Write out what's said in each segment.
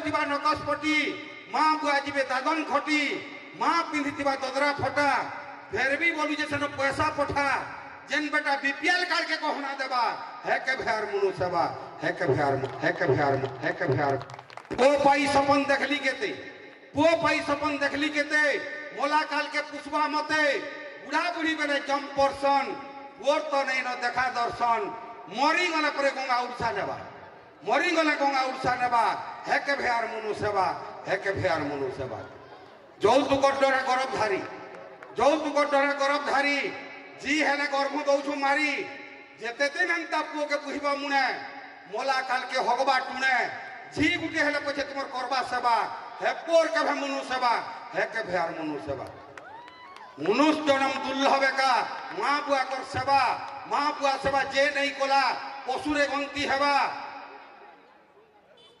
नकसपटी माँ बुआ जीवे दादन खटी माँ पिंधि ददरा फटा फिर भी बोलू जे सेनो पैसा पठा जेन बेटा बीपीएल कार्ड के कहना देबा है के भयार मुनु सेवा है के भयार पो पाई सपन देखली केते पो पाई सपन देखली केते मोला काल के पुष्पा मते बुढ़ा बुढ़ी बेले जम पर्सन वोर तो नहीं न देखा दर्शन मरी गले परे गंगा उड़सा नेबा मरी गले गंगा उड़सा नेबा है के भयार मुनु सेवा है के भयार मुनु सेवा যৌতুকর ডরে গরবধারী যৌতুকর ডরে গরবধারী জি হেলে গর্ভ দৌছু মারি যেতে দিন তা পুকে পুহিবা মুনে মোলা কালকে হগবা টুনে জি গুটি হেলে পছে তোমার করবা সেবা হে পোর কেভে মনু সেবা হে কে ভয়ার মনু সেবা মনুষ জনম দুর্লভ একা মা বুয়া কর সেবা মা বুয়া সেবা যে নেই কোলা পশুরে গন্তি হেবা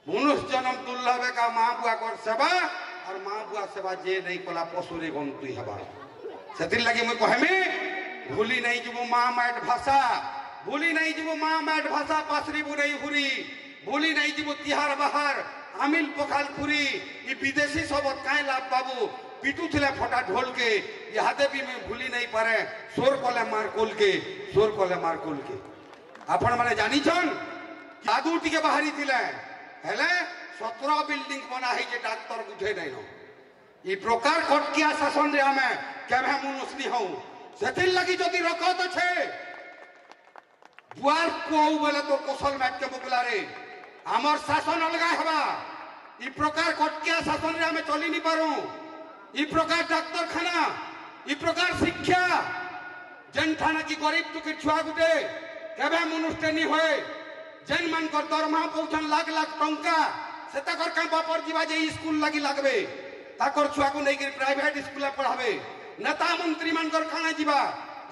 মনুষ জনম দুর্লভ একা মা বুয়া কর সেবা और माँ बुआ सेवा जे नहीं कला पशुरे गंतु हवा से लगे मुझे कहमी भूली नहीं जीवो माँ मैट भाषा भूली नहीं जीवो माँ मैट भाषा पासरी बुरई हुरी भूली नहीं जीवो तिहार बाहर आमिल पखाल खुरी ये विदेशी सबत काहे लाभ बाबू पिटू थिले फटा ढोल के यादे भी मैं भूली नहीं पारे सोर कले मार कोल के आपण माने जानी छन जादू टिके बाहरी थिले हेले 17 बिल्डिंग बना है जे डाक्टर बुझे नहीं हो ई प्रकार खटकिया शासन रे हमें केभे मनुष्य हूं सेथिल लगी जदी रखो तो छे बुआर को बोले तो कौशल मैट के मुकला रे हमर शासन अलगा हवा ई प्रकार खटकिया शासन रे हमें चली नहीं पारू ई प्रकार डाक्टर खाना ई प्रकार शिक्षा जन थाना की गरीब दुखी छुआ गुटे केभे मनुष्य नहीं होए जन मन को दरमा पहुंचन लाख लाख टंका सेताकर का बापर जीवा जे स्कूल लगी लागबे ताकर छुआ को नहीं प्राइवेट स्कूल पढ़ावे नेता मंत्री मनकर खाना जीवा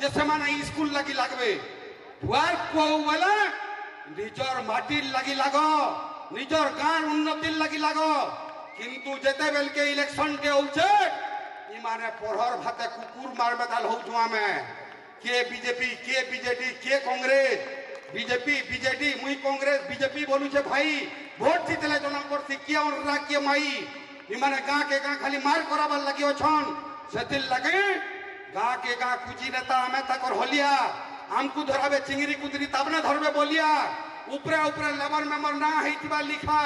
जे समान स्कूल लगी लागबे बुआर को वाला निजर माटी लगी लागो निजर गान उन्नति लगी लागो किंतु जेते बेल के इलेक्शन के होउछे ई माने पढ़र भाते कुकुर मार मेदाल होउछुआ में के बीजेपी के बीजेडी के कांग्रेस बीजेपी बीजेडी मुई कांग्रेस बीजेपी बोलू छे भाई भोट जीतले जना पड़ती किया और राखिए माई इमाने गां के गां खाली मार कराबार लगी छन सेतिल लगे गां के गां कुची नेता हमें तकर होलिया हमकु धराबे चिंगरी कुदरी तबने धरबे बोलिया ऊपरे ऊपरे लेबर मेंबर ना हेतिबा लिखा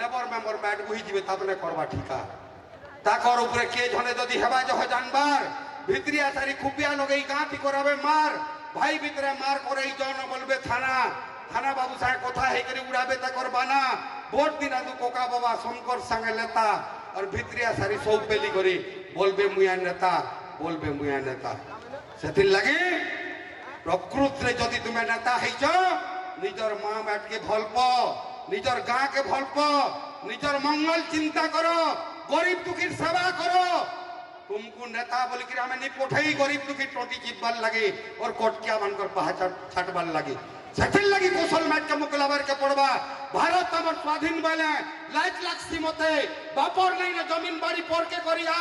लेबर मेंबर बैठ बुही जीवे तबने करबा ठीका ताकर ऊपरे के जने जदी हेबा जह जानबार भितरिया सारी खुपिया लगई गां ती कराबे मार भाई भितरे मार करे जन बोलबे थाना थाना बाबू साहे कथा है करी उड़ाबे तकर बाना वोट दिना दु कोका बाबा शंकर संगे लेता और भितरिया सारी सब पेली करी बोलबे मुया नेता सेथिल लगे प्रकृत रे जदी तुमे नेता हैछ निजर मां बैठ के भलप निजर गां के भलप निजर मंगल चिंता करो गरीब दुखीर सेवा करो तुमको नेता बोल के हमें नहीं पठाई गरीब दुखी टोटी जीतबार लगे और कोटकिया बनकर पहचान छाटबार लगे सेथिल लगी कौशल मैट के मुकलाबर के पड़वा भारत हमर स्वाधीन बेले लाख लाख सीमते बापर नहीं ना जमीन बाड़ी पर के करिया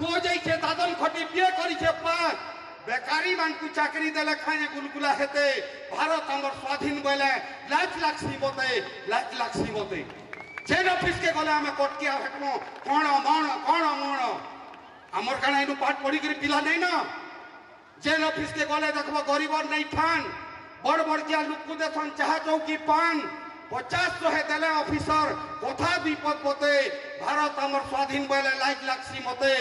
पो जाई छे दादन खटी बिए करी छे पास बेकारी मान को चाकरी देले खाए गुलगुला हेते भारत हमर स्वाधीन बेले लाख लाख सीमते जेन ऑफिस के गले हमें कोटकिया भेटमो कोण मण हमर काना इनु पाठ पढ़ी के पिला नहीं ना जेन ऑफिस के गले देखबो गरीबर नहीं ठान बड़ बड़किया लोक को देखन चाह चौकी पान 50 देले ऑफिसर कथा विपद पते भारत हमर स्वाधीन बेले लाख लाख सीमते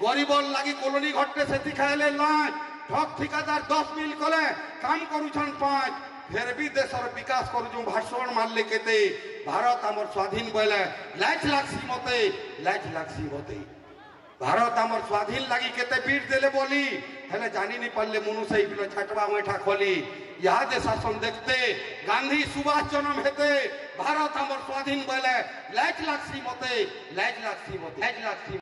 गरीबर लागी कॉलोनी घटते से दिखाइले लाज ठक ठिकादार 10 मिल कले काम करूछन 5 फिर भी देशर विकास करूछु भाषण मारले केते भारत हमर स्वाधीन बेले लाख लाख सीमते भारत हमर स्वाधीन लगी केते पीठ देले बोली हेले जानी नहीं पड़ले मनु से छटवा मैठा खोली यहाँ दे शासन देखते गांधी सुभाष जन्म हेते भारत हमर स्वाधीन बेले लाख लाख सीमते